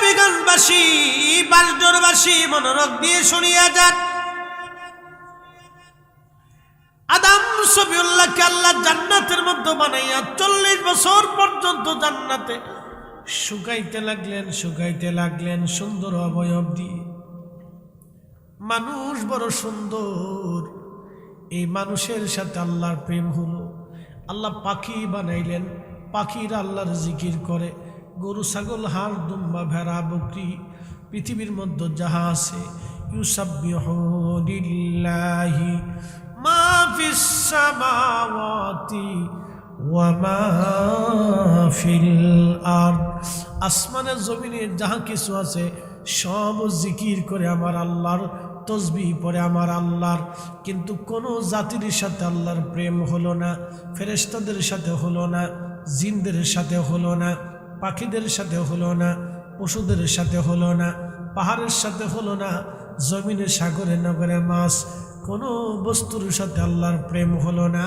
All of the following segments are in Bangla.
নবীগঞ্জবাসী বাসডোরবাসী মনোরোগ দিয়ে শুনিয়া যান, আদম সফিউল্লাহকে আল্লাহ জান্নাতের মধ্যে বানাইয়া 40 বছর পর্যন্ত জান্নাতে শুকাইতে লাগলেন সুন্দর অবয়ব দিয়ে। মানুষ বড় সুন্দর, এই মানুষের সাথে আল্লাহর প্রেম হলো। আল্লাহ পাখি বানাইলেন, পাখিরা আল্লাহর জিকির করে। গরু ছাগল হাঁস দুম্বা ভেড়া বকরি পৃথিবীর মধ্যে যাহা আছে, ইউসাব্বিহু লিল্লাহি মা ফিস সামাওয়াতি ওয়া মা ফিল আরদ। আসমানের জমিনে যাহা কিছু আছে সব জিকির করে আমার আল্লাহর, তসবিহ পড়ে আমার আল্লাহর। কিন্তু কোন জাতির সাথে আল্লাহর প্রেম হলো না, ফেরেশতাদের সাথে হলো না, জিনদের সাথে হলো না, পাখিদের সাথে হলো না, পশুদের সাথে হলো না, পাহাড়ের সাথে হলো না, জমিনে সাগরে নগরে মাছ, কোনো বস্তুর সাথে আল্লাহর প্রেম হলো না।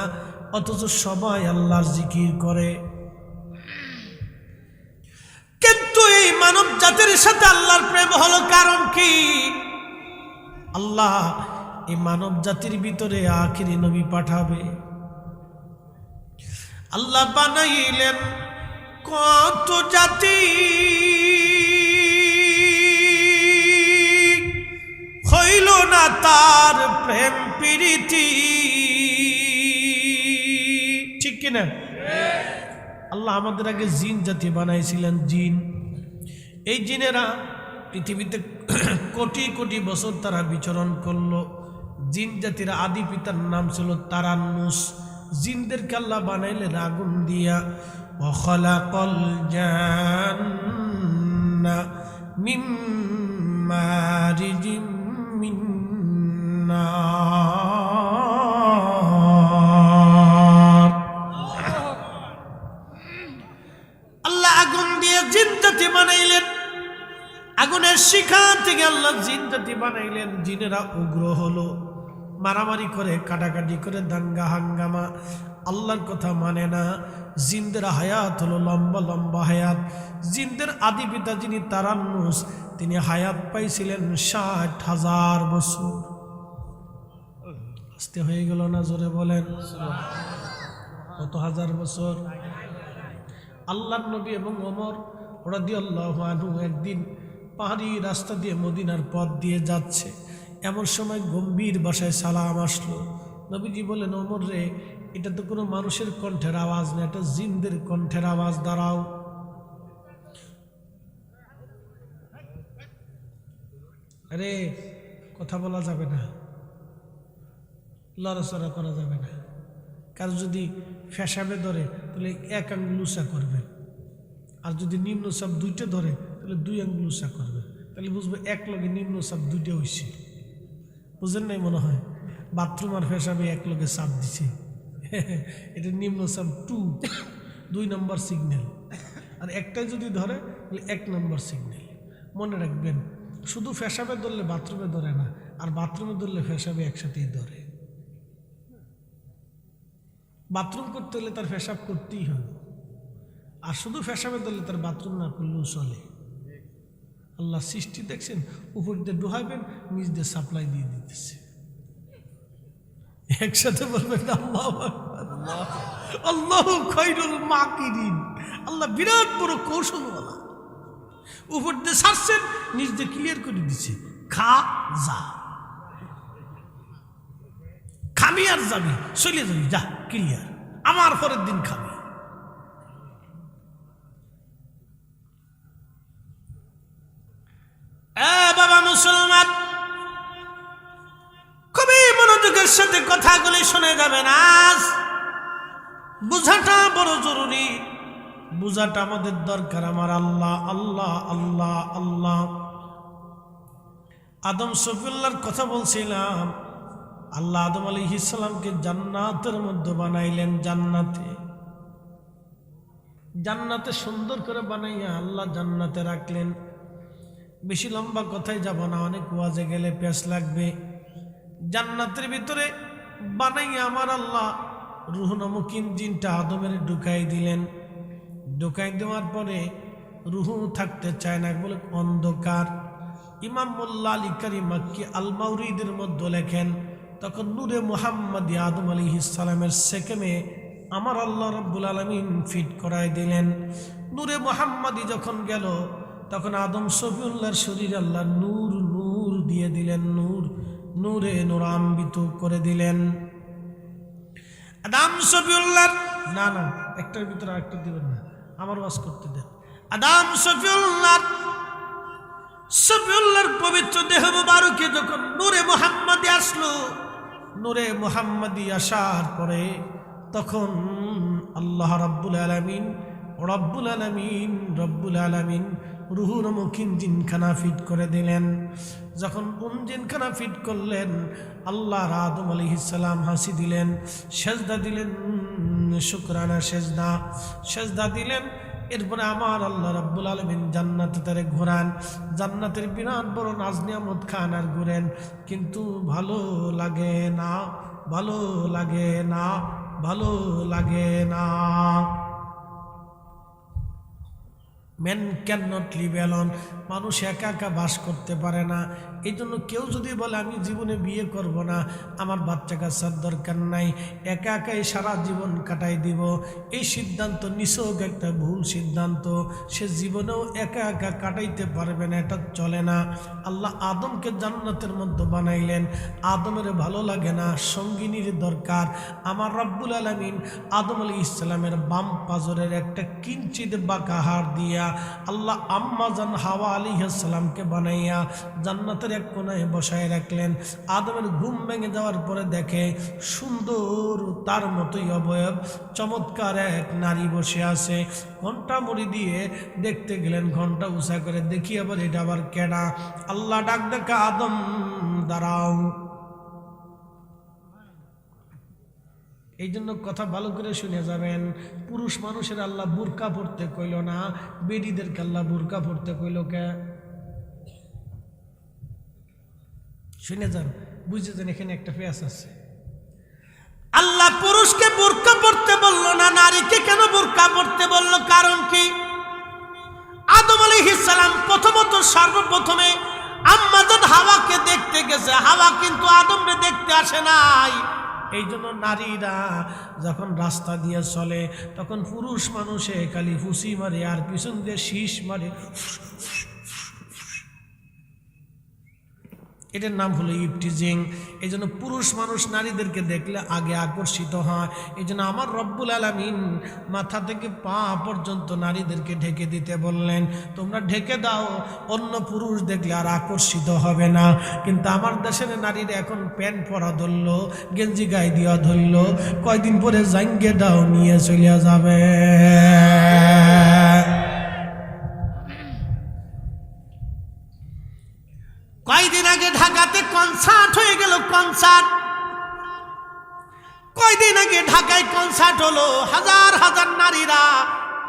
অথচ সবাই আল্লাহর জিকির করে। কিন্তু এই মানব জাতির সাথে আল্লাহর প্রেম হলো কারণ কি? আল্লাহ এই মানব জাতির ভিতরে আখিরি নবী পাঠাবে। আল্লাহ বানাইলেন কত জাতি, হইল না তার প্রেম প্রীতি, ঠিক কিনা? আল্লাহ আমাদের আগে জিন জাতি বানাইছিলেন, জিন। এই জিনেরা পৃথিবীতে কোটি কোটি বছর তারা বিচরণ করলো। জিন জাতির আদি পিতার নাম ছিল তারান্নুস। জিনদেরকে আল্লাহ বানাইলেন আগুন দিয়া। ওয়াখালাকাল জান্না মিন মারিজিম মিন নার। আল্লাহ আগুন দিয়ে জিন জাতি বানাইলেন। আগুনের শিখা থেকে আল্লাহ জিন জাতি বানাইলেন। জিনেরা উগ্র হলো, মারামারি করে, কাটাকাটি করে, দাঙ্গা হাঙ্গামা, আল্লাহর কথা মানে না। জিনদের হায়াত হলো লম্বা লম্বা হায়াত। জিনদের আদি পিতা যিনি তারান্নুস, তিনি হায়াত পাইছিলেন 60,000 বছর। আসতে হয়ে গেল না? জোরে বলেন কত হাজার বছর? আল্লাহর নবী এবং ওমর রাদিয়াল্লাহু আনহু একদিন পাহাড়ি রাস্তা দিয়ে মদিনার পথ দিয়ে যাচ্ছে। এমন সময় গম্ভীর ভাষায় সালাম আসলো। নবীজি বলেন, ওমর রে, এটা তো কোনো মানুষের কণ্ঠের আওয়াজ না, এটা জিনদের কণ্ঠের আওয়াজ, দাঁড়াও। আরে কথা বলা যাবে না, লড়াচড়া করা যাবে না। কারো যদি ফেসাবে ধরে তাহলে 1 আঙ্গুল উঁচা করবে, আর যদি নিম্ন চাপ 2টা ধরে তাহলে 2 আঙ্গুল উঁচা করবে। তাহলে বুঝবো এক লগে নিম্ন চাপ 2টা হয়েছে। বুঝেন নাই মনে হয়? বাথরুম আর ফেসাবে এক লগে চাপ দিছে, এটা নিম্ন চাপ 2 নম্বর সিগন্যাল। আর একটাই যদি ধরে তাহলে 1 নম্বর সিগন্যাল। মনে রাখবেন, শুধু ফেসাবে ধরলে বাথরুমে ধরে না, আর বাথরুমে ধরলে ফেসাবে একসাথেই ধরে। বাথরুম করতে হলে তার পেশাব করতেই হবে, আর শুধু পেশাবে ধরলে তার বাথরুম না করলেও চলে। আল্লাহ সৃষ্টি দেখছেন, উপর দিয়ে ডুহাইবেন, নিচ দিয়ে সাপ্লাই দিয়ে দিতেছে। একসাথে বলবেন আল্লাহু আকবার, আল্লাহু খায়রুল মাকিরিন। আল্লাহ বিরাট বড় কৌশলওয়ালা। উপর দিয়ে ছাড়ছেন, নিচ দিয়ে ক্লিয়ার করে দিচ্ছে, খা যা, খাবি আর যাবি, চলে যাবি, যা ক্লিয়ার, আমার পরের দিন খাবি। বাবা মুসলমান, খুবই মনোযোগের সাথে কথাগুলি শুনে যাবেন। আজ বুঝাটা বড় জরুরি, বুঝাটা আমাদের দরকার। আমার আল্লাহ আল্লাহ আল্লাহ আল্লাহ। আদম সফিউল্লাহর কথা বলছিলাম। আল্লাহ আদম আলাইহিস সালামকে জান্নাতের মধ্যে বানাইলেন। জান্নাতে সুন্দর করে বানাইয়া আল্লাহ জান্নাতে রাখলেন। বেশি লম্বা কথায় যাব না, অনেক ওয়াজে গেলে পেঁচ লাগবে। জান্নাতের ভিতরে বানাইয়া আমার আল্লাহ রূহ নামক ইঞ্জিনটা আদমের ঢুকাই দিলেন। ঢুকাই দেওয়ার পরে রুহু থাকতে চায় না, বলে অন্ধকার। ইমাম মোল্লা আলী কারি মাক্কি আল মাউরিদের মধ্যে লেখেন, তখন নূরে মুহাম্মদী আদম আলাইহিস সালামের সেকেমে আমার আল্লাহ রাব্বুল আলামিন ফিট করায় দিলেন। নূরে মুহাম্মদী যখন গেল, তখন আদম শফিউল্লাহর শরীর আল্লাহ নূর নূর দিয়ে দিলেন, নূরে নূরান্বিত করে দিলেন। আদম শফিউল্লাহর না একটার ভিতরে আরেকটা দিবেন না, আমার ওয়াজ করতে দেন। আদম শফিউল্লাহর পবিত্র দেহ মুবারকে যখন নূরে মুহাম্মদী আসলো, নূরে মুহাম্মদী আসার পরে তখন আল্লাহ রাব্বুল আলামিন রুহুর মুখিন জিনখানা ফিট করে দিলেন। যখন জিনখানা ফিট করলেন, আল্লাহ আদম আলাইহিস সালাম হাসি দিলেন, সেজদা দিলেন, শুকরানা সেজদা দিলেন। এরপরে আমার আল্লাহ রাব্বুল আলামিন জান্নাতে তারে ঘোরান, জান্নাতের বিরাট বড় নাজ নিয়ামত খান আর ঘুরেন, কিন্তু ভালো লাগে না। Main can not live alone, মানুষ একা একা বাস করতে পারে না। এই জন্য কেউ যদি বলে আমি জীবনে বিয়ে করব না, আমার বাচ্চা কাচ্চার দরকার নাই, একা একাই সারা জীবন কাটাই দিব, এই সিদ্ধান্ত নিছক একটা ভুল সিদ্ধান্ত। সে জীবনেও একা একা কাটাইতে পারবে না, এটা চলে না। আল্লাহ আদমকে জান্নাতের মধ্যে বানাইলেন, আদমের ভালো লাগে না, সঙ্গিনীর দরকার। আমার রব্বুল আলামিন আদম আলাইহিস সালামের বাম পাজরের একটা কিঞ্চিত বাঁকা হাড় দিয়া আল্লাহ আম্মা জান হাওয়া আলাইহিস সালামকে বানাইয়া জান্নাতের এক কোণায় বসায় রাখলেন। আদমের ঘুম ভেঙে যাওয়ার পরে দেখে সুন্দর তার মতোই অবয়ব চমৎকার এক নারী বসে আছে। ঘন্টা মুড়ি দিয়ে দেখতে গেলেন, ঘন্টা উঁচা করে দেখি আবার এটা আবার কেডা। আল্লাহ ডাক ডাকা, আদম দাঁড়াও। এই জন্য কথা ভালো করে শুনে যাবেন, পুরুষ মানুষের আল্লাহ বুরকা পড়তে কইল না, বেডিদেরকে আল্লাহ বুরকা পড়তে কইল কে? শুনে যান, বুঝে যান, এখানে একটা পেঁয়াজ আছে। আল্লাহ পুরুষকে বুরকা পড়তে বলল না, নারীকে কেন বুরকা পড়তে বলল? কারণ কি? আদম আলাইহিস সালাম সর্বপ্রথমে আম্মা জান হাওয়াকে দেখতে গেছে, হাওয়া কিন্তু আদমকে দেখতে আসে নাই। এই জন্য নারীরা যখন রাস্তা দিয়ে চলে, তখন পুরুষ মানুষে খালি ফুসি মারে আর পিছন দিয়ে শীষ মারে, এটার নাম হলো ইফটিজিং। এই জন্য পুরুষ মানুষ নারীদেরকে দেখলে আগে আকর্ষিত হয়। এই জন্য আমার রব্বুল আলামিন মাথা থেকে পা পর্যন্ত নারীদেরকে ঢেকে দিতে বললেন, তোমরা ঢেকে দাও, অন্য পুরুষ দেখলে আর আকর্ষিত হবে না। কিন্তু আমার দেশের নারীরা এখন প্যান্ট পরা ধরলো, গেঞ্জি গায়ে দেওয়া ধরলো, কয়দিন পরে জাঙ্গে দাও নিয়ে চলে যাবে। কয়দিন আগে ঢাকাতে কনসার্ট হয়ে গেল, কয়দিন আগে ঢাকায় কনসার্ট হলো, হাজার হাজার নারীরা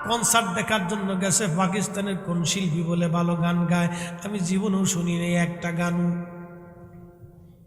কনসার্ট দেখার জন্য গেছে। পাকিস্তানের কোন শিল্পী বলে ভালো গান গায়, আমি জীবনেও শুনি নেই একটা গান।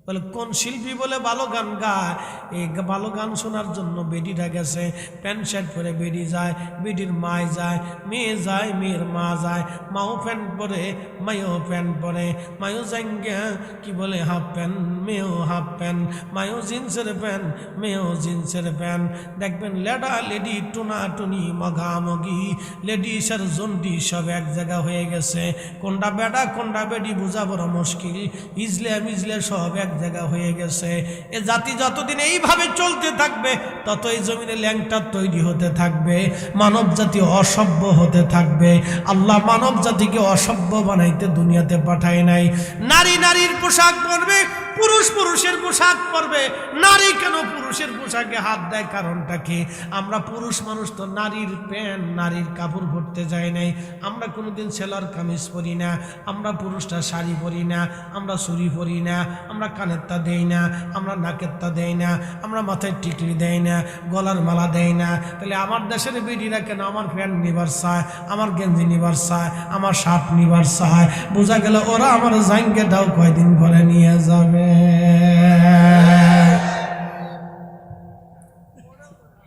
বলে কোন শিল্পী বলে ভালো গান গায়, এই ভালো গান শোনার জন্য বেডিরা গেছে। প্যান্ট শার্ট পরে বেডি যায়, বেডির মায় যায়, মেয়ে যায়, মেয়ের মা যায়। মাও প্যান্ট পরে, মায়ও প্যান্ট পরে, মায়ও জাঙ্গে কি বলে হাফ প্যান্ট, মেয়েও হাফ প্যান্ট, মায়ও জিন্সের প্যান্ট, মেয়েও জিন্সের প্যান্ট। দেখবেন লেডা লেডি টুনাটুনি মগামগি, লেডিস আর জন্ডি সব এক জায়গা হয়ে গেছে। কোনটা বেডা কোনটা বেডি বোঝা বড় মুশকিল, ইজলে সব এক জায়গা হয়ে গেছে। এ জাতি যতদিন এইভাবে চলতে থাকবে, তত এই জমিনে ল্যাংটা তৈরি হতে থাকবে, মানব জাতি অসভ্য হতে থাকবে। আল্লাহ মানব জাতিকে অসভ্য বানাইতে দুনিয়াতে পাঠায় নাই। নারী নারীর পোশাক পরবে, পুরুষ পুরুষের পোশাক পরবে। নারী কেন পুরুষের পোশাকে হাত দেয়? কারণটা কি? আমরা পুরুষ মানুষ তো নারীর প্যান্ট, নারীর কাপড় পরতে যাই নাই। আমরা কোনোদিন সেলার কামিজ পরি না, আমরা পুরুষরা শাড়ি পরি না, আমরা চুড়ি পরি না, আমরা কানেরটা দেই না, আমরা নাকেরটা দেই না, আমরা মাথায় টিকলি দেই না, গলার মালা দেই না। তাহলে আমার দেশের বেডিরা কেন আমার প্যান্ট নিবার চায়, আমার গেঞ্জি নিবার চায়, আমার শার্ট নিবার চায়? বোঝা গেল ওরা আমার জাঙ্গে দাও কয়দিন পরে নিয়ে যাবে।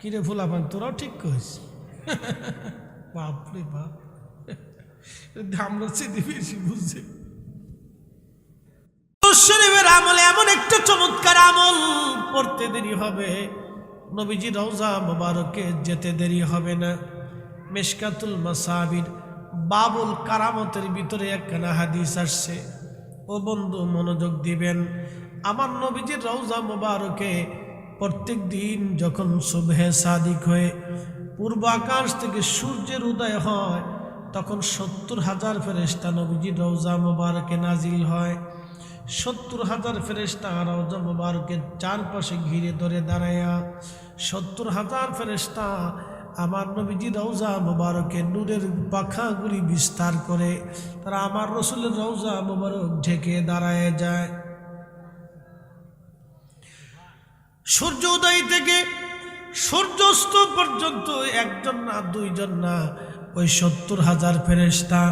কিরে ফুলাপান, তোরাও ঠিক কইস? বাপরে বাপ, আমরা চেয়ে বেশি বুঝছি। শরীফের আমলে এমন একটা চমৎকার আমল, পড়তে দেরি হবে, নবীজি রওজা মুবারকে যেতে দেরি হবে না। মিশকাতুল মাসাবির বাবুল কারামতের ভিতরে একখানা হাদিস আসছে। ও বন্ধু মনোযোগ দিবেন, আমার নবীজির রওজা মুবারকে প্রত্যেক দিন যখন সুবহে সাদিক হয়ে পূর্ব আকাশ থেকে সূর্যের উদয় হয়, তখন 70,000 ফেরেশতা নবীজির রওজা মুবারকে নাজিল হয়। 70,000 ফেরেশতা রওজা মুবারকের চারপাশে ঘিরে ধরে দাঁড়ায়া 70,000 ফেরেশতা আমার নবীজি রওজা মুবারকে নূরের পাখাগুলি বিস্তার করে তারা আমার রসুলের রওজা মুবারক ঢেকে দাঁড়ায় যায়। সূর্য উদয় থেকে সূর্যাস্ত পর্যন্ত একজন না দুইজন না, ওই 70,000 ফেরেশতা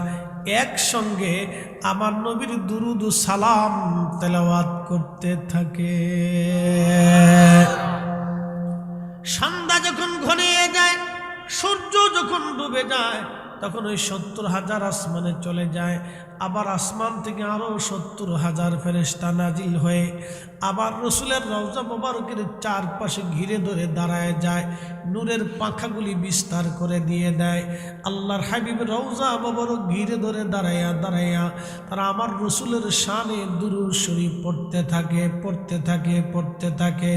একসঙ্গে আমার নবীর দুরুদ ও সালাম তেলাওয়াত করতে থাকে। সন্ধ্যা যখন ঘনিয়ে যায়, সূর্য যখন ডুবে যায়, তখন ওই 70,000 আসমানে চলে যায়। আবার আসমান থেকে আরো 70,000 ফেরেশতা নাজিল হয়ে আবার রসুলের রওজা মুবারকের চারপাশে ঘিরে ধরে দাঁড়ায় যায়, নূরের পাখাগুলি বিস্তার করে দিয়ে দেয়। আল্লাহর হাবিবের রওজা মুবারক ঘিরে ধরে দাঁড়াইয়া দাঁড়াইয়া তারা আমার রসুলের শানে দুরূদ শরীফ পড়তে থাকে, পড়তে থাকে, পড়তে থাকে।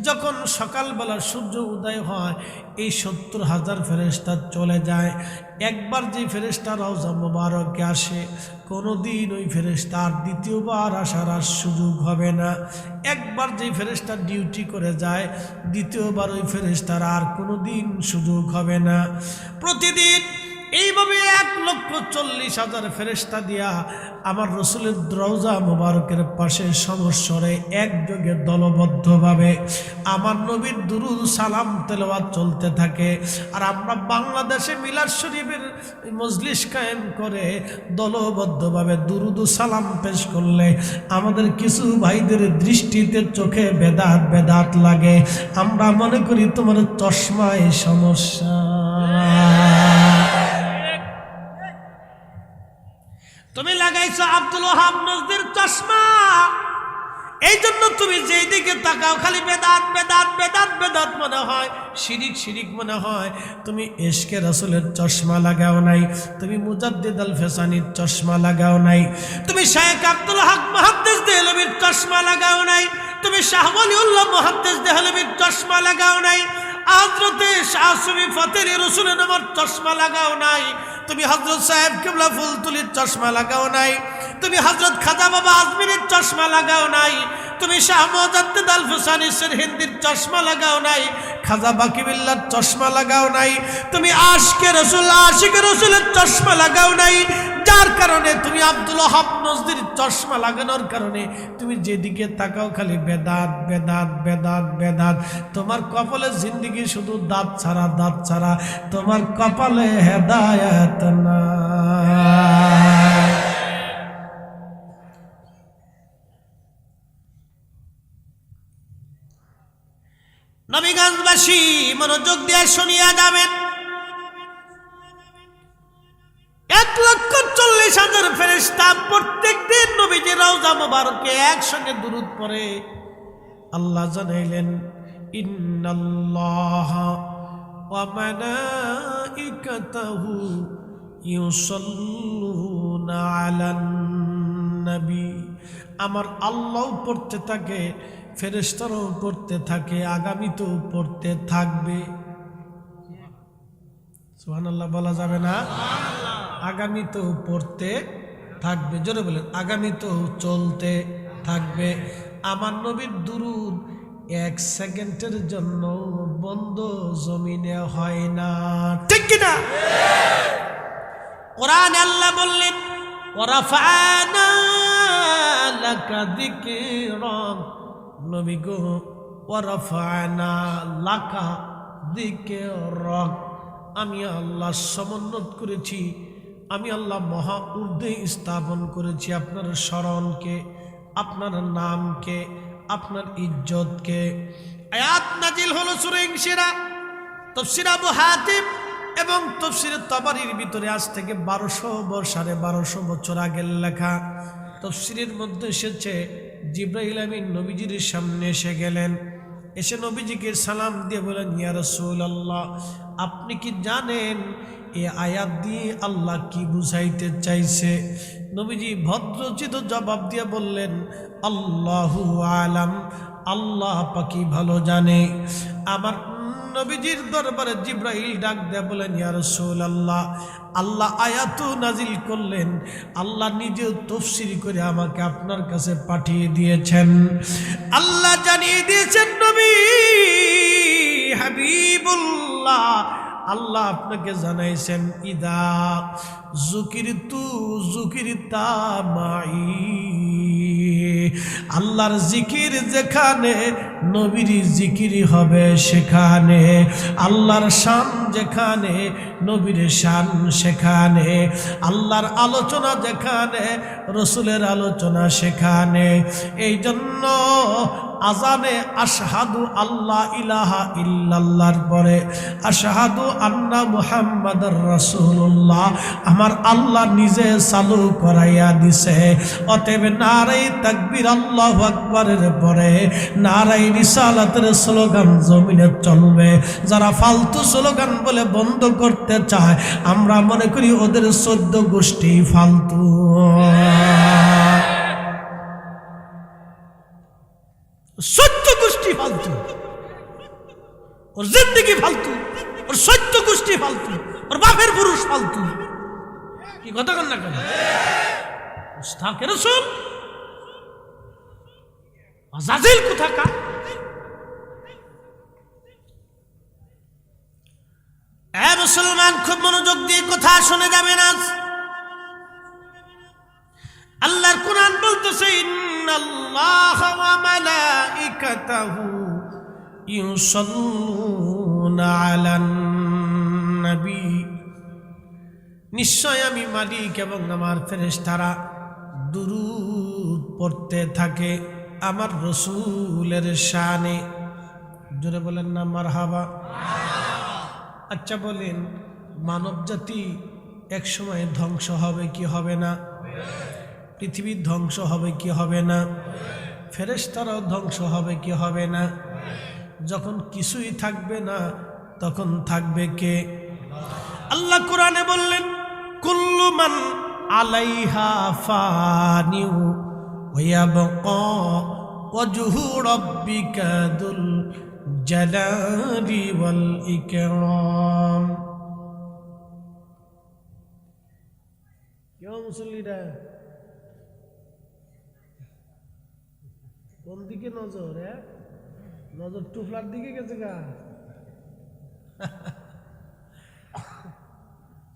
যখন সকালবেলা সূর্য উদয় হয়, এই 70,000 ফেরেশতা চলে যায়। একবার যে ফেরেশতা রওজা মুবারকে আসে, কোনোদিন ওই ফেরেশতার দ্বিতীয়বার আসার আর সুযোগ হবে না। একবার যে ফেরেশতা ডিউটি করে যায়, দ্বিতীয়বার ওই ফেরেশতার আর কোনোদিন সুযোগ হবে না। প্রতিদিন এইভাবে 1,40,000 ফেরেশতা দিয়া আমার রসুলের রওজা মুবারকের পাশে সমস্বরে একযোগে দলবদ্ধভাবে আমার নবীর দুরূদ সালাম তেলাওয়াত চলতে থাকে। আর আমরা বাংলাদেশে মিলাদ শরীফের মজলিস কায়েম করে দলবদ্ধভাবে দুরূদ সালাম পেশ করলে আমাদের কিছু ভাইদের দৃষ্টিতে চোখে বেদাত বেদাত লাগে। আমরা মনে করি তোমার চশমায় সমস্যা। তুমি লাগাইছো আব্দুল ওহাব নজরুলের চশমা, এই জন্য তুমি যেই দিকে তাকাও খালি বেদাত বেদাত বেদাত বেদাত মনে হয়, শিরিক শিরিক মনে হয়। তুমি ইশকে রাসূলের চশমা লাগাও নাই, তুমি মুজাদ্দিদ আল ফেসানির চশমা লাগাও নাই, তুমি শায়েখ আব্দুল হক মুহাদ্দিস দেহলভির চশমা লাগাও নাই, তুমি শাহ ওয়ালিউল্লাহ মুহাদ্দিস দেহলভির চশমা লাগাও নাই, হযরতে শাহ সুফি ফতেহ রসুলের নামের চশমা লাগাও নাই, তুমি হযরত সাহেব কিবলা ফুলতুলির চশমা লাগাও নাই, তুমি হযরত খাজা বাবা আজমিরের চশমা লাগাও নাই, তুমি শাহ মুজাদ্দিদ আল ফেসানি সিরহিন্দির চশমা লাগাও নাই, খাজা বাকিবিল্লাহর চশমা লাগাও নাই, তুমি আশকে রাসূল আশিকে রাসূলের চশমা লাগাও নাই। যার কারণে তুমি আব্দুল ওহাব নজরুলের চশমা লাগানোর কারণে তুমি যেদিকে তাকাও খালি বেদাত বেদাত বেদাত বেদাত। তোমার কপালে জিন্দেগি শুধু দাঁত ছাড়া দাঁত ছাড়া, তোমার কপালে হেদায়েত না। নবীগঞ্জবাসী মনোযোগ দিয়ে শুনিয়া যাবেন, 1,40,000 ফেরেশতা প্রত্যেক দিন নবীজির রওজা মুবারকে একসঙ্গে দুরূদ পড়ে। আল্লাহ জানাইলেন, ইন্নাল্লাহা ওয়া মালাইকাতাহু ইউসাল্লুনা আলান নবী। আমার আল্লাহ পড়তে থাকে, ফেরেশতারাও পড়তে থাকে, আগামীতেও পড়তে থাকবে। সুবহানাল্লাহ বলা যাবে না? আগামীতেও পড়তে থাকবে। জোরে বলেন, আগামীতেও চলতে থাকবে। আমার নবীর দুরূদ 1 সেকেন্ডের জন্য বন্ধ জমিনে হয় না, ঠিক কিনা? কোরআনে আল্লাহ বললেন, ওয়ারাফা'না লাকা যিকরাক, নবী গো ওয়ারাফা'না লাকা যিকরাক, আমি আল্লাহ সমুন্নত করেছি, আমি আল্লাহ মহা ঊর্ধ্বে স্থাপন করেছি আপনার স্মরণকে, আপনার নামকে, আপনার ইজ্জতকে। আয়াত নাজিল হলো সূরা ইনশিরাহ। তাফসীর আবু হাতিম এবং তাফসীরে তাবারির ভিতরে আজ থেকে 1200 বছর আগের লেখা তাফসীরের মধ্যে এসেছে, জিবরাইল আমিন নবীজির সামনে এসে গেলেন, এসে নবীজিকে সালাম দিয়ে বলেন, ইয়া রাসূলুল্লাহ, আপনি কি জানেন এই আয়াত দিয়ে আল্লাহ কি বুঝাইতে চাইছে? নবীজি ভদ্রচিত জবাব দিয়ে বললেন, আল্লাহু আলাম, আল্লাহ পাকি ভালো জানে। আমার নবীজির দরবারে জিবরাইল ডাক দিয়ে বলেন, ইয়া রাসূলুল্লাহ, আল্লাহ আয়াত নাজিল করলেন, আল্লাহ নিজেও তাফসীর করে আমাকে আপনার কাছে পাঠিয়ে দিয়েছেন। আল্লাহ জানিয়ে দিয়েছেন, নবী হাবিবুল্লাহ, আল্লাহ আপনাকে জানাইছেন, ইদা যুকিরতু যুকিরতা মাই, আল্লাহর জিকির যেখানে নবীর জিকির হবে সেখানে, আল্লাহর শান যেখানে নবীর শান সেখানে, আল্লাহর আলোচনা যেখানে রসুলের আলোচনা সেখানে। এই জন্য আজানে আশহাদু আল্লাহ ইলাহা ইল্লাল্লাহর পরে আশহাদু আন্না মুহাম্মাদুর রাসূলুল্লাহ আমার আল্লাহ নিজে চালু করাইয়া দিছে। অতএব নারে তাকবীর আল্লাহু আকবারের পরে নারে রিসালাতের স্লোগান জমিনে চলবে। যারা ফালতু স্লোগান বলে বন্ধ করতে চায়, আমরা মনে করি ওদের 14 গোষ্ঠী ফালতু। সত্য গোষ্ঠী ফালতু, ওর জিন্দেগি ফালতু, ওর সত্য গোষ্ঠী ফালতু, ওর বাপের পুরুষ ফালতু। কি কথা কন না কেন? মুস্তাকে রাসূল আজাজিল কোথাকার? এ মুসলমান, খুব মনোযোগ দিয়ে কথা শুনে যাবেন। আজ আল্লাহর কোরআন বলতেছে, ইন্নাল্লাহা ওয়া মালাইকাতাহু ইউসাল্লুনা আলান নবী, নিশ্চয় আমি মালিক এবং আমার ফেরেশতারা দুরূদ পড়তে থাকে আমার রসূলের শানে। জোরে বলেন না মারহাবা। আচ্ছা বলেন, মানব জাতি এক সময় ধ্বংস হবে কি হবে না? পৃথিবীর ধ্বংস হবে কি হবে না? ফেরেশতারাও ধ্বংস হবে কি হবে না? যখন কিছুই থাকবে না তখন থাকবে কে? আল্লাহ কোরআনে বললেন, কুল্লু মান আলাইহা ফানিউ ওয়া ইয়াবকা ওয়াজহু রাব্বিকা যুল জালালি ওয়াল ইকরাম। কেউ মুসল্লিরা কোন দিকে নজর? নজর টুফলার দিকে গেছে গা।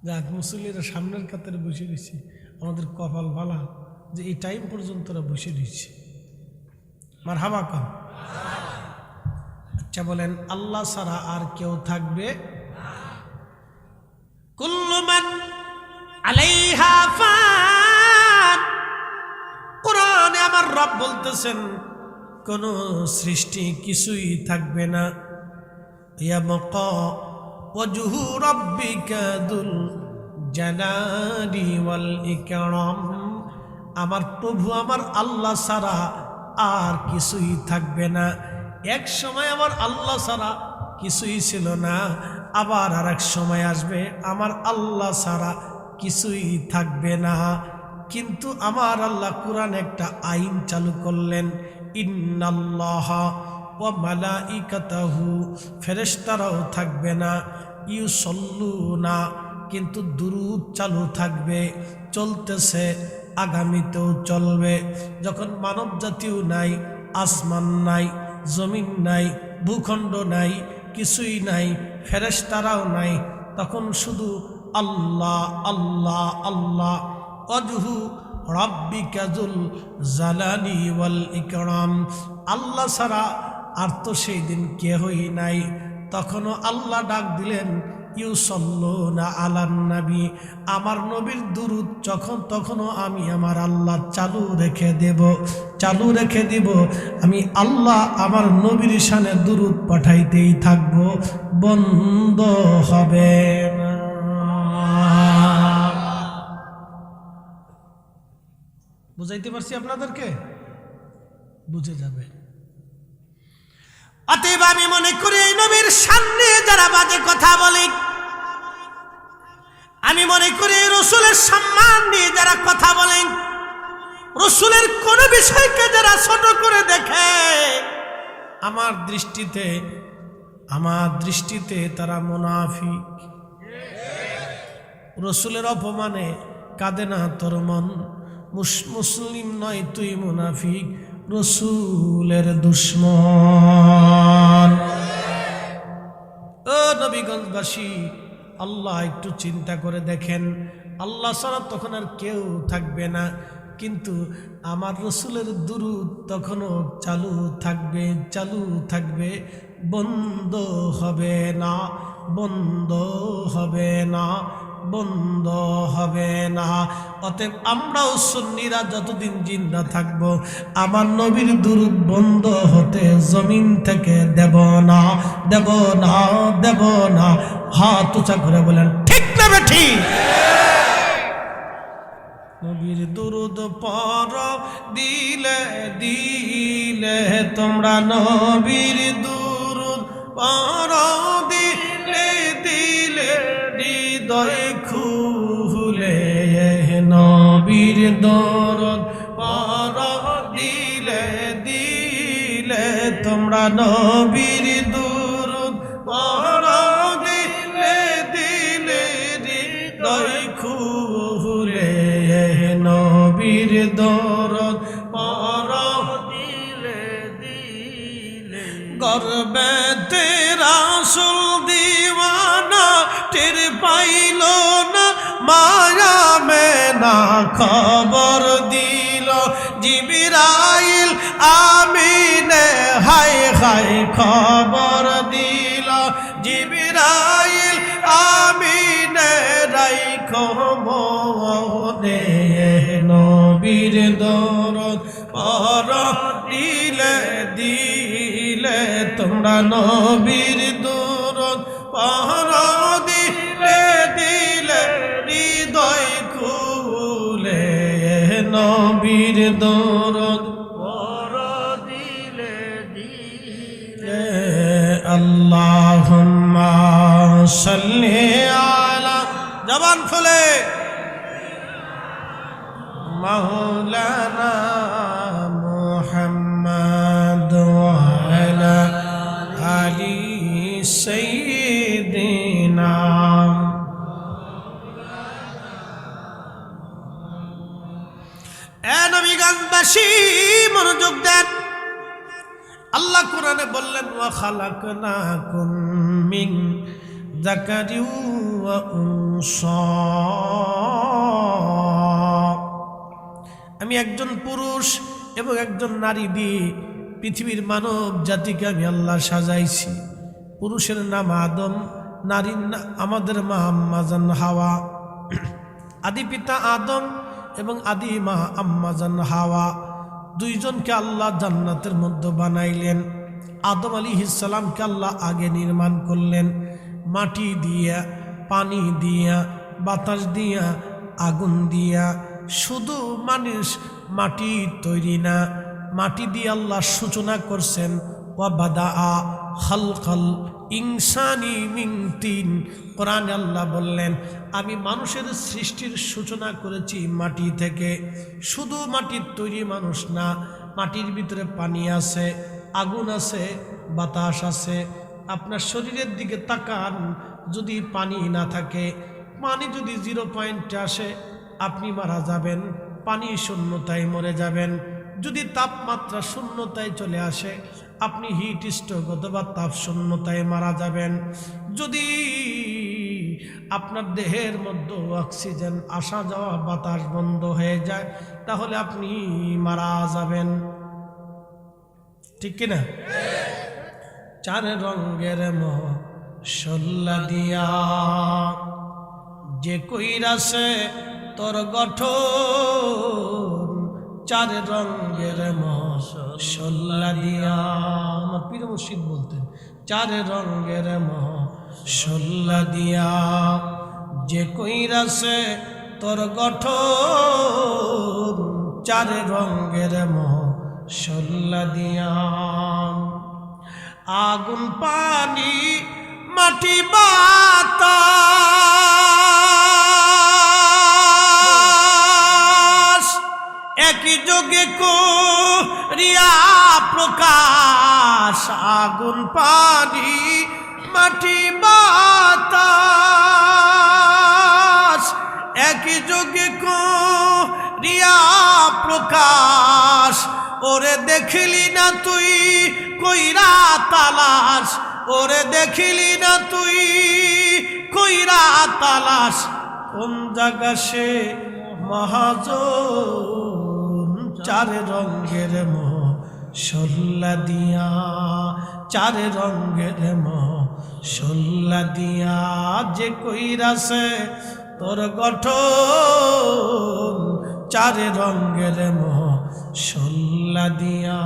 যাক, মুসল্লিরা সামনের কাতারে বসে রয়েছে, আমাদের কপাল ভালা যে এই টাইম পর্যন্ত বসে রয়েছে। মারহাবা কন। আচ্ছা বলেন, আল্লাহ ছাড়া আর কেউ থাকবে? কুল্লু মান আলাইহা ফান। কোরআনে আমার রব বলতেছেন, কোন সৃষ্টি কিছুই থাকবে না। ইয়াবকা ওয়াজহু রাব্বিকা যুল জালালি ওয়াল ইকরাম। আমার প্রভু আমার আল্লাহ ছাড়া আর কিছুই থাকবে না। এক সময় আমার আল্লাহ ছাড়া কিছুই ছিল না, আবার আর এক সময় আসবে আমার আল্লাহ ছাড়া কিছুই থাকবে না। কিন্তু আমার আল্লাহ কোরআন একটা আইন চালু করলেন, ইন্নাল্লাহা ওয়া মালাইকাতাহু, ফেরেশতারাও থাকবে না, ইউসাল্লুনা, কিন্তু দুরূদ চালু থাকবে, চলতেছে, আগামীতেও চলবে। যখন মানব জাতিও নাই, আসমান নাই, জমিন নাই, ভূখণ্ড নাই, কিছুই নাই, ফেরেশতারাও নাই, তখন শুধু আল্লাহ আল্লাহ আল্লাহ। ওয়াজহু রাব্বিকা যুল জালালি ওয়াল ইকরাম। আল্লাহ ছাড়া আর তো সেই দিন কেহই নাই। তখনও আল্লাহ ডাক দিলেন, ইউসাল্লুনা আলান নবী, আমার নবীর দুরূদ তখনও আমি আমার আল্লাহ চালু রেখে দেব। আমি আল্লাহ আমার নবীর শানে দুরূদ পাঠাইতেই থাকবো, বন্ধ হবে না। বুঝাইতে পারছি আপনাদেরকে? বুঝে যাবে। অতএব আমি মনে করি এই নবীর সামনে যারা বাজে কথা বলে, আমি মনে করি রসুলের সম্মান নিয়ে যারা কথা বলেন, রসুলের কোন বিষয়কে যারা ছোট করে দেখে, আমার দৃষ্টিতে তারা মুনাফিক। রসুলের অপমানে কাঁদে না তোর মন, মুসলিম নয় তুই মুনাফিক, রসুলের দুশ্মন। ও নবীগঞ্জবাসী, আল্লাহ একটু চিন্তা করে দেখেন, আল্লাহ ছাড়া তখন আর কেউ থাকবে না, কিন্তু আমার রসুলের দুরূদ তখনও চালু থাকবে, বন্ধ হবে না, বন্ধ হবে না, বন্ধ হবে না। অতএব আমরাও সুন্নিরা যতদিন জিন্দা থাকব, আমার নবীর দুরূদ বন্ধ হতে জমিন থেকে দেব না, দেব না, দেব না। হাত উঁচা করে বলেন ঠিক না বেঠি? নবীর দুরূদ পর দিলে দিলে তোমরা, নবীর দুরূদ পর দিলে দিলে, হৃদয় খুলে নবীর দুরূদ পর দিলে দিলে তোমরা, নবীর দুরূদ পর দিলে দিলে, হৃদয় খুলে নবীর দুরূদ পর দিলে দিলে। গর্বেতে রাসূল দিওয়ানা টের পাইল না, মায়া মেনা খবর দিল, জিবরাইল আমিনে হায় হায় খবর দিল, জিবরাইল আমিনে রাইখো মনে, নবীর দুরূদ পর দিলে দিলে তোমরা, নবীর দুরূদ পর দিলে দিলে, হৃদয় খুলে নবীর দুরূদ পর দিলে দিলে। আল্লাহুম্মা সাল্লি আলা, জবান খুলে, মাওলানা মুহাম্মদ ওয়া আলা আলি সাইয়্যিদিনা। এ নবীগঞ্জবাসী মনোযোগ দেন, আল্লাহ কোরআনে বললেন ওয়া খালাকনাকুম মিন যাকারিন ওয়া উনসা, আমি একজন পুরুষ এবং একজন নারী দিয়ে পৃথিবীর মানব জাতিকে আমি আল্লাহ সাজাইছি। পুরুষের নাম আদম, নারীর আমাদের মা আম্মাজান হাওয়া। আদি পিতা আদম এবং আদি মা আম্মাজান হাওয়া দুইজনকে আল্লাহ জান্নাতের মধ্যে বানাইলেন। আদম আলাইহিস সালামকে আল্লাহ আগে নির্মাণ করলেন মাটি দিয়া, পানি দিয়া, বাতাস দিয়া, আগুন দিয়া। শুধু মানুষ মাটি তৈরি না, মাটি দিয়ে আল্লাহ সূচনা করছেন। ওয়া বাদাআ খালকাল ইনসানি মিন তিন, কোরআনে আল্লাহ বললেন আমি মানুষের সৃষ্টির সূচনা করেছি মাটি থেকে। শুধু মাটির তৈরি মানুষ না, মাটির ভিতরে পানি আছে, আগুন আছে, বাতাস আছে। আপনার শরীরের দিকে তাকান, যদি পানি না থাকে, পানি যদি 0 পয়েন্টে আসে আপনি মারা যাবেন, পানি শূন্যতায় মরে যাবেন। যদি তাপমাত্রা শূন্যতায় চলে আসে আপনি হিট স্ট্রোক অথবা তাপ শূন্যতায় মারা যাবেন। যদি আপনার দেহের মধ্যে অক্সিজেন আসা যাওয়া, বাতাস বন্ধ হয়ে যায়, তাহলে আপনি মারা যাবেন। ঠিক কিনা? 4 রঙের মশলা দিয়া যে কইরাছে তোর গঠন, 4 রঙের মশলা দিয়া। আমার পীর মুর্শিদ বলতেন 4 রঙের মশলা দিয়া যে কইরাছে তোর গঠন, চার রঙের মশলা দিয়া, আগুন পানি মাটি বাতাস একই যোগে করিয়া প্রকাশ, আগুন পানি মাটি বাতাস একই যোগে করিয়া প্রকাশ, ওরে দেখিলি না তুই কইরা তালাশ, ওরে দেখিলি না তুই কইরা তালাশ, কোন জায়গা সে মহাজন চার রঙের মশলা দিয়া, চার রঙের মশলা দিয়া, যে কইরাছে তোর গঠন চার রঙের মশলা দিয়া।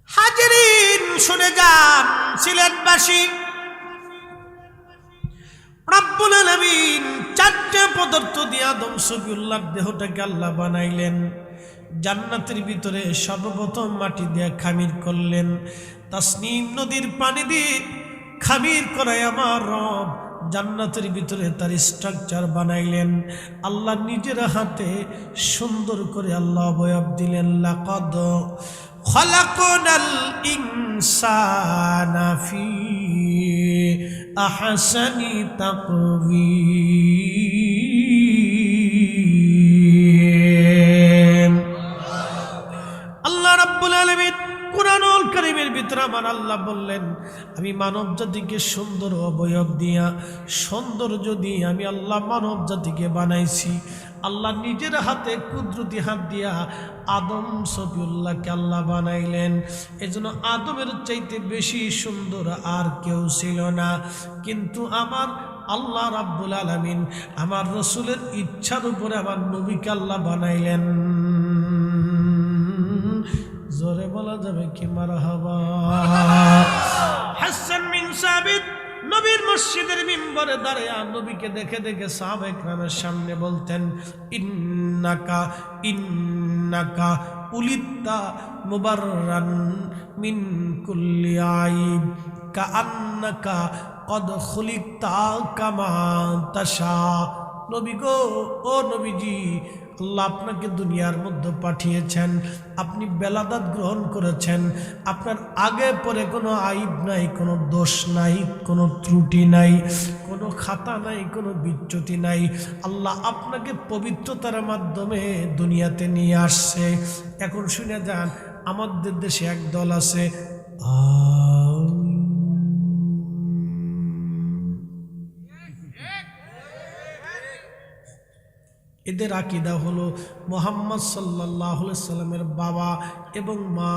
হাজিরিন শুনে যান, সিলেটবাসী রব্বুল আলামিন চারটে পদার্থ দিয়ে আদম সফিউল্লাহর দেহটাকে আল্লাহ বানাইলেন। জান্নাতের ভিতরে সর্বপ্রথম মাটি দিয়ে খামির করলেন, তাসনিম নদীর পানি দিয়ে খামির করায় আমার রব জান্নাতের ভিতরে তার স্ট্রাকচার বানাইলেন। আল্লাহ নিজের হাতে সুন্দর করে আল্লাহ অবয়ব দিলেন। লাকাদ খালাকনাল ইনসানা ফি আহসানি তাকওয়িম। আল্লাহ রাব্বুল আলামিন কুরআনুল কারীমের ভিতরে আমার আল্লাহ বললেন, আমি মানব জাতিকে সুন্দর অবয়ব দিয়া সৌন্দর্য দিয়ে আমি আল্লাহ মানব জাতিকে বানাইছি। আল্লাহ নিজের হাতে কুদরতি হাত দিয়া আদম সফিউল্লাহকে আল্লাহ বানাইলেন। এজন্য আদমের চাইতে বেশি সুন্দর আর কেউ ছিল না। কিন্তু আমার আল্লাহ রাব্বুল আলামিন আমার রসুলের ইচ্ছার উপরে আমার নবীকে আল্লাহ বানাইলেন। জোরে বলা যাবে কি মারহাবা। হাসান বিন সাবিত নবীর মসজিদের মিম্বরে দাঁড়িয়ে নবীকে দেখে দেখে সাহাবায়ে কেরামের সামনে বলতেন, ইন্নাকা ইন্নাকা উলিতা মুবাররান মিন কুল্লি আইব কাআন্নাকা কদ খুলিকতা কামা তাশা। নবী গো, ও নবীজি, আল্লাহ আপনাকে দুনিয়ার মধ্যে পাঠিয়েছেন, আপনি বেলাদাত গ্রহণ করেছেন, আপনার আগে পরে কোনো আইব নাই, কোনো দোষ নাই, কোনো ত্রুটি নাই, কোনো খাতা নাই, কোনো বিচ্যুতি নাই। আল্লাহ আপনাকে পবিত্রতার মাধ্যমে দুনিয়াতে নিয়ে আসছে। এখন শুনে যান, আমাদের দেশে এক দল আছে, এদের আকীদা হলো মুহাম্মদ সাল্লাল্লাহু আলাইহি সাল্লামের বাবা এবং মা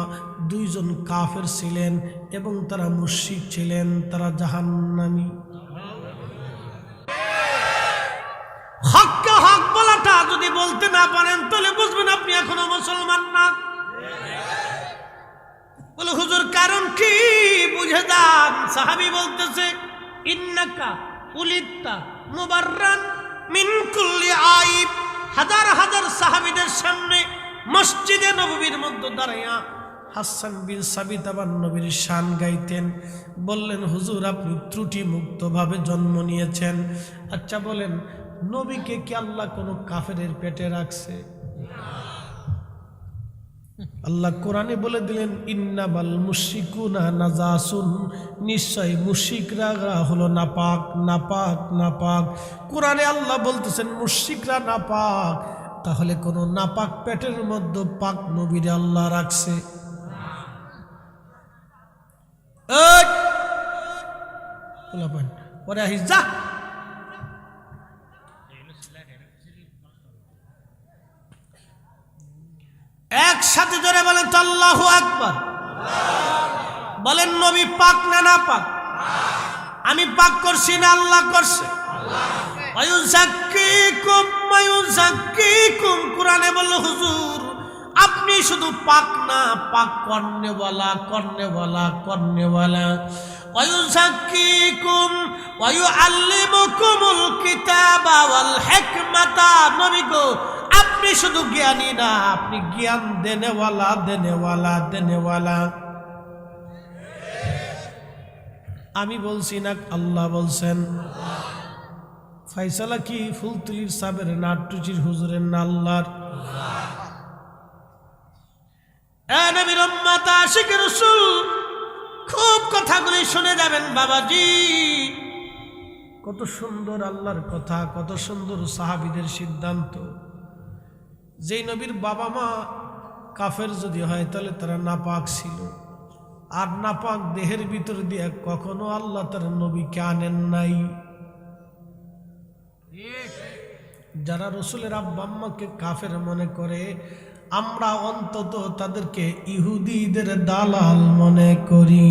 দুইজন কাফের ছিলেন এবং তারা মুশরিক ছিলেন, তারা জাহান্নামী। হককে হক বলাটা যদি বলতে না পারেন তাহলে বুঝবেন আপনি এখনো মুসলমান না। বলে হুজুর কারণ কি বুঝে দেন। সাহাবী বলতেছে, ইন্নাকা উলিতা মুবাররান মিন কুল্লি আইব। হাজার হাজার সাহাবীদের সামনে মসজিদে নববীর মধ্যে দাঁড়াইয়া হাসান বিন সাবিত আবার নবীর শান গাইতেন। বললেন, হুজুর আপনি ত্রুটি মুক্তভাবে জন্ম নিয়েছেন, আচ্ছা বলেন নবীকে কি আল্লাহ কোনো কাফেরের পেটে রাখছে? আল্লাহ কোরআনে বলে দিলেন, ইন্নামাল মুশরিকুনা নাজাসুন, নিশ্চয় মুশরিকরা হলো নাপাক নাপাক নাপাক। কোরআনে আল্লাহ বলতেছেন মুশরিকরা নাপাক, তাহলে কোন নাপাক পেটের মধ্যে পাক নবীর আল্লাহ রাখছে? পরে আহিস যা। একসাথে জোরে বলেন তো আল্লাহু আকবার। বলেন নবী পাক না না পাক? আমি পাক করছি না আল্লাহ করছে? কোরআনে বলল, হুজুর আপনি শুধু পাক না, পাক করনেওয়ালা করনেওয়ালা করনেওয়ালা। ওয়ায়ুযাক্কিকুম ওয়ায়ুআল্লিমুকুমুল কিতাবা আল হিকমাতা, নবী গো আপনি শুধু জ্ঞানী না, আপনি জ্ঞান দেনেওয়ালা দেনেওয়ালা দেনেওয়ালা। আমি বলছি না, আল্লাহ বলছেন। ফয়সালা কি ফুলতুলির সাবের না টুচির হুজুরের না আল্লাহর? নবীর উম্মত আশিক রাসূল, খুব কথাগুলি শুনে যাবেন বাবাজি। কত সুন্দর আল্লাহর কথা, কত সুন্দর সাহাবীদের সিদ্ধান্ত। যেই নবীর বাবা মা কাফের যদি হয় তাহলে তারা নাপাক ছিল, আর নাপাক দেহের ভিতর দিয়ে কখনো আল্লাহ তার নবীকে আনেন নাই। যারা রসুলের আব্বা আম্মাকে কাফের মনে করে, আমরা অন্তত তাদেরকে ইহুদিদের দালাল মনে করি।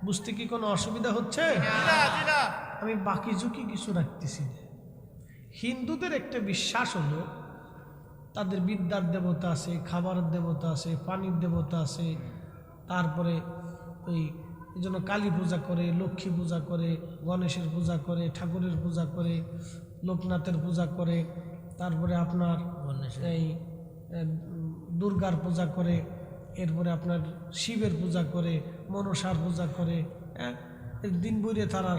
বুঝতে কি কোনো অসুবিধা হচ্ছে? আমি বাকি ঝুঁকি কিছু রাখতেছি না। হিন্দুদের একটা বিশ্বাস হলো তাদের বিদ্যার দেবতা আছে, খাবারের দেবতা আছে, পানির দেবতা আছে, তারপরে ওই এই জন্য কালী পূজা করে, লক্ষ্মী পূজা করে, গণেশের পূজা করে, ঠাকুরের পূজা করে, লোকনাথের পূজা করে, তারপরে আপনার এই দুর্গার পূজা করে, এরপরে আপনার শিবের পূজা করে, মনসার পূজা করে। দিন বইরে তারা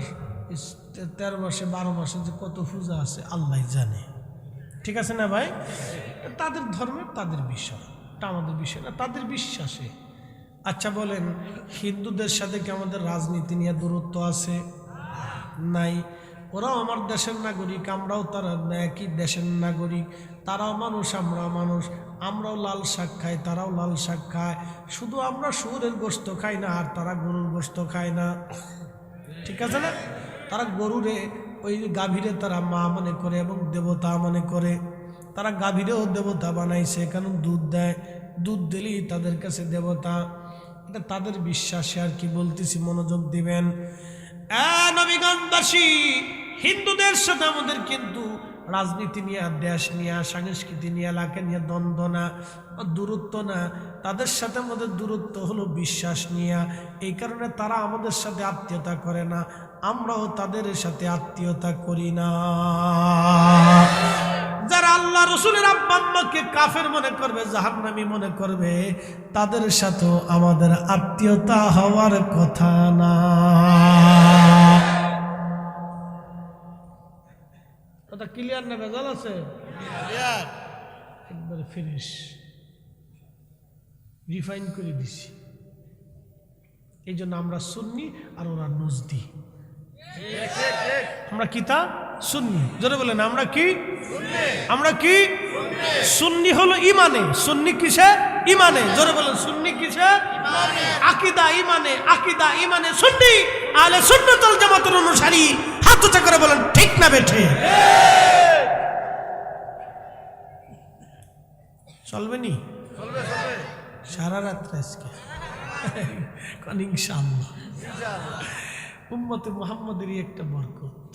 13 মাসে 12 মাসে যে কত পূজা আছে আল্লাহ জানে। ঠিক আছে না ভাই? তাদের ধর্মের তাদের বিষয়, এটা আমাদের বিষয় না, তাদের বিশ্বাসে। আচ্ছা বলেন, হিন্দুদের সাথে কি আমাদের রাজনীতি নিয়ে দূরত্ব আছে? নাই। ওরাও আমার দেশের নাগরিক, আমরাও তারা একই দেশের নাগরিক। তারাও মানুষ, আমরাও মানুষ। আমরাও লাল শাক খাই, তারাও লাল শাক খায়। শুধু আমরা শুয়োরের গোশত খাই না, আর তারা গরুর গোশত খায় না। ঠিক আছে না? তারা গরুরে ওই গাভীরে তারা মা মনে করে এবং দেবতা মনে করে। তারা গাভীরেও দেবতা বানাইছে, কারণ দুধ দেয়, দুধ দিলেই তাদের কাছে দেবতা। এটা তাদের বিশ্বাসে। আর কি বলতেছি মনোযোগ দিবেন। নবীগঞ্জবাসী, হিন্দুদের সাথে আমাদের কিন্তু রাজনীতি নিয়ে, দেশ নিয়ে, সংস্কৃতি নিয়ে, এলাকা নিয়ে দ্বন্দ্ব না, দূরত্ব না। তাদের সাথে আমাদের দূরত্ব হলো বিশ্বাস নিয়ে। এই কারণে তারা আমাদের সাথে আত্মীয়তা করে না, আমরাও তাদের সাথে আত্মীয়তা করি না। যারা আল্লাহ রসুলের আব্বা আম্মাকে কাফের মনে করবে, জাহান্নামী মনে করবে, তাদের সাথেও আমাদের আত্মীয়তা হওয়ার কথা না। কথা ক্লিয়ার না? ভেজাল আছে? একবারে ফিনিশ, রিফাইন করে দিছি। এই জন্য আমরা সুন্নি আর ওরা নজদি। আমরা কি তা? সুন্নি। জোরে বলেন, আমরা কি? আমরা কি? সুন্নি হলো ইমানে। সুন্নি কিসে? ইমানে। জোরে বলেন, সুন্নি কিসে? আকীদা ইমানে। আকীদা ইমানে সুন্নি, আহলে সুন্নাত ওয়াল জামাতের অনুসারী। হাত উঁচা করে বলেন ঠিক না বেঠে? চলবে নি? সারা রাত আজকে ইনশাআল্লাহ। উম্মতে মুহাম্মাদেরই একটা বরকত।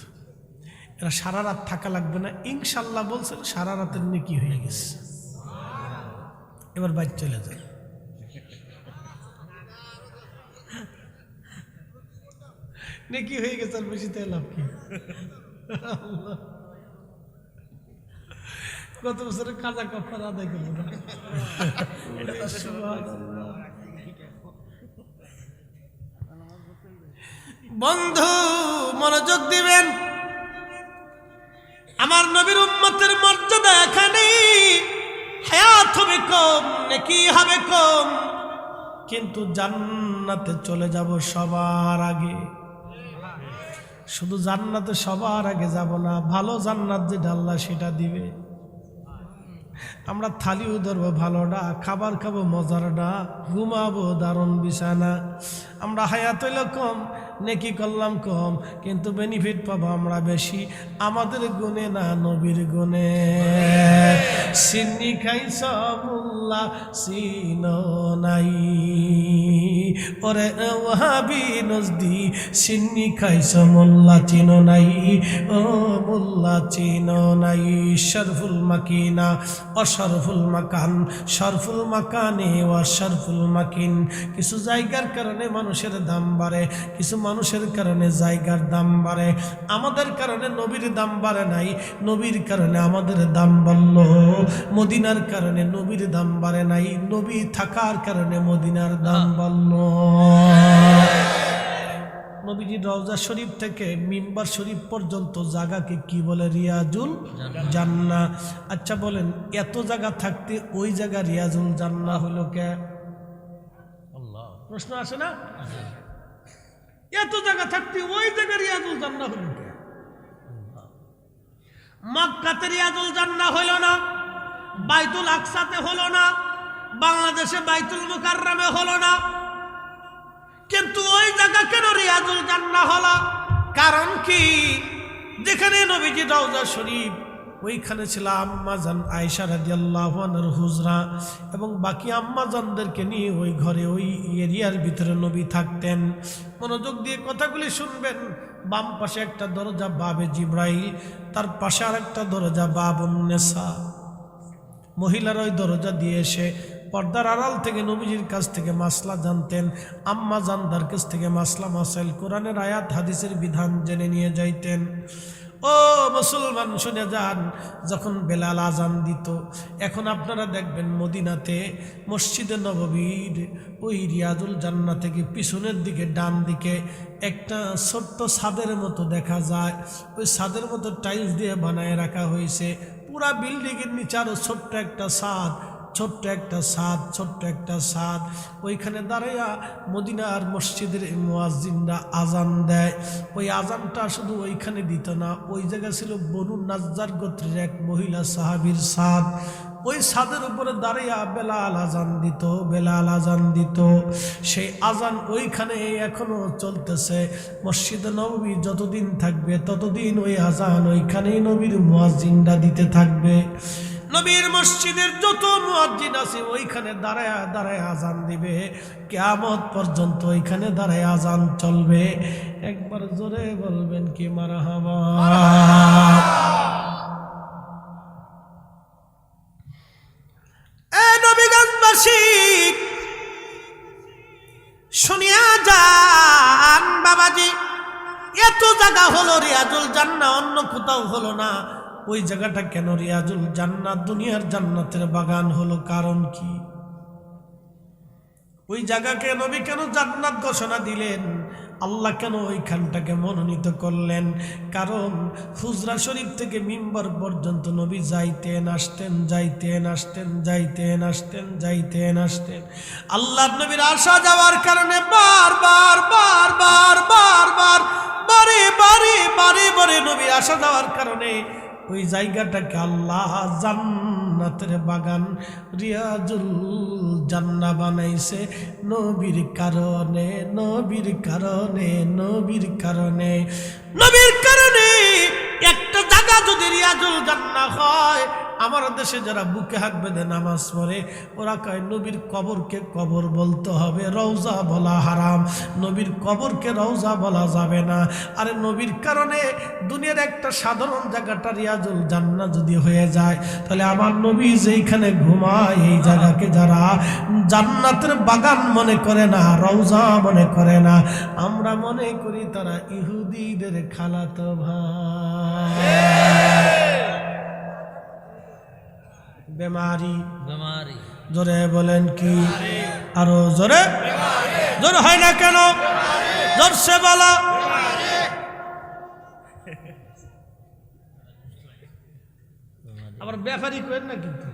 এরা সারা রাত থাকা লাগবে না, ইনশাআল্লাহ বলছেন। সারা রাতের নেকি হয়ে গেছে। এবার বাইরে চলে যায়। নেকি হয়ে গেছে, আর বেশি তাই লাভ কি? গত বছরে কাজা কাফারা আদায় করবো না। বন্ধু মনোযোগ দিবেন। আমার নবীর উম্মতের মর্যাদা এখানে। হায়াত হবে কম, নেকি হবে কম, কিন্তু জান্নাতে চলে যাব সবার আগে। শুধু জান্নাতে সবার আগে যাব না, ভালো জান্নাত যেটা আল্লাহ সেটা দিবে। আমরা থালিও ধরবো ভালোটা, খাবার খাবো মজারটা, ঘুমাবো দারুণ বিছানা। আমরা হায়াত হইল কম, নেকি করলাম কম, কিন্তু বেনিফিট পাবো আমরা বেশি। আমাদের গুণে না, নবীর গুণে। সিন্নি খাইছ মোল্লা চিনো নাই, ওরে ওয়াহাবি নজদি সিন্নি খাইছ মোল্লা চিনো নাই, ও মোল্লা চিনো নাই। শরফুল মাকিনা অশরফুল মাকান, শরফুল মাকানে অশরফুল মাকিন। কিছু জায়গার কারণে মানুষের দাম বাড়ে, কিছু মানুষের কারণে জায়গার দাম বাড়ে, আমাদের কারণে নবীর দাম বাড়ে নাই। নবীর কারণে আমাদের দাম বাড়ল, মদিনার কারণে নবীর দাম বাড়ে নাই। নবী থাকার কারণে মদিনার দাম বাড়ল। নবীজির রওজা শরীফ থেকে মিম্বার শরীফ পর্যন্ত জায়গাকে কি বলে? রিয়াজুল জান্নাহ। আচ্ছা বলেন, এত জায়গা থাকতে ওই জায়গা রিয়াজুল জান্নাহ হলো কে? আল্লাহ। প্রশ্ন আসে না? এত জায়গা থাকতে ওই জায়গা রিয়াজুল জান্নাহ হলো কে? মক্কাতে রিয়াজুল জান্নাহ হলো না, বাইতুল আকসাতে হলো না, বাংলাদেশে বাইতুল মুকাররমে হলো না, কিন্তু ওই জায়গা কেন রিয়াজুল জান্নাহ হলো? কারণ কি? যেখানে নবীজি রওজা শরীফ, ওইখানে ছিল আম্মা জান আয়েশা রাদিয়াল্লাহু আনহার হুজরা, এবং বাকি আম্মা জানদেরকে নিয়ে ওই ঘরে ওই এরিয়ার ভিতরে নবী থাকতেন। মনোযোগ দিয়ে কথাগুলি শুনবেন। বাম পাশে একটা দরজা বাবে জিব্রাইল, তার পাশে আর একটা দরজা বাবুন নেসা। মহিলারা ওই দরজা দিয়ে এসে পর্দার আড়াল থেকে নবীজির কাছ থেকে মাসলা জানতেন, আম্মা জানদার কাছ থেকে মাসলা মাসাইল, কোরআনের আয়াত হাদিসের বিধান জেনে নিয়ে যাইতেন। ও মুসলমান শুনে যান, যখন বেলাল আজান দিত, এখন আপনারা দেখবেন মদিনাতে মসজিদে নববীর ওই রিয়াজুল জান্নাহ থেকে পিছনের দিকে ডান দিকে একটা ছোট্ট ছাদের মতো দেখা যায়। ওই ছাদের মতো টাইলস দিয়ে বানায় রাখা হয়েছে। পুরা বিল্ডিংয়ের নিচে আরো ছোট্ট একটা ছাদ, ছোট্ট একটা ছাদ, ছোট্ট একটা ছাদ। ওইখানে দাঁড়াইয়া মদিনার মসজিদের মুয়াজ্জিনরা আজান দেয়। ওই আজানটা শুধু ওইখানে দিত না, ওই জায়গা ছিল বনু নাজ্জার গোত্রের এক মহিলা সাহাবীর ছাদ। ওই ছাদের উপরে দাঁড়াইয়া বেলাল আজান দিত, বেলাল আজান দিত। সেই আজান ওইখানে এখনো চলতেছে। মসজিদে নববী যতদিন থাকবে ততদিন ওই আজান ওইখানেই নবীর মুয়াজ্জিনরা দিতে থাকবে। নবীর মসজিদের যত মুয়াজ্জিন আছে ওইখানে দাঁড়ায় দাঁড়ায় আজান দিবে, কিয়ামত পর্যন্ত ওইখানে দাঁড়ায় আজান চলবে। একবার জোরে বলবেন কি মারহাবা। এ নবীগঞ্জবাসী শুনিয়া যান বাবাজি, এত জায়গা হলো রিয়াজুল জান্নাহ, অন্য কোথাও হলো না। ওই জায়গাটা কেন রিয়াজুল জান্নাহ, দুনিয়ার জান্নাতের বাগান হলো? কারণ কি? ওই জায়গাকে নবী কেন জান্নাত ঘোষণা দিলেন? আল্লাহ কেন ওইখানটাকে মনোনীত করলেন? কারণ হুজরা শরীফ থেকে মিম্বার পর্যন্ত নবী যাইতেন আসতেন, যাইতেন আসতেন, যাইতেন আসতেন, যাইতেন আসতেন। আল্লাহর নবীর আসা যাওয়ার কারণে বারবার বারবার বারবার বারে বারে বারে বারে নবীর আসা যাওয়ার কারণে ওই জায়গাটাকে আল্লাহ জান্নাতের বাগান রিয়াজুল জান্নাহ বানাইছে। নবীর কারণে, নবীর কারণে, নবীর কারণে, নবীর কারণে। একটা জায়গা যদি রিয়াজুল জান্নাহ হয়, আমার দেশে যারা বুকে হাত বেঁধে নামাজ পড়ে ওরা কয় নবীর কবরকে কবর বলতে হবে, রওজা বলা হারাম। নবীর কবরকে রওজা বলা যাবে না। আরে নবীর কারণে দুনিয়ার একটা সাধারণ জায়গাটা রিয়াজুল জান্নাহ যদি হয়ে যায়, তাহলে আমার নবী যেইখানে ঘুমায় এই জায়গাকে যারা জান্নাতের বাগান মনে করে না, রওজা মনে করে না, আমরা মনে করি তারা ইহুদিদের খালাতো ভাই। বেমারি, বেমারি। জোরে বলেন কি? আরো জোরে, জোরে হয় না কেন? জোরসে বলা। আবার ব্যাপারই করেন না কিন্তু।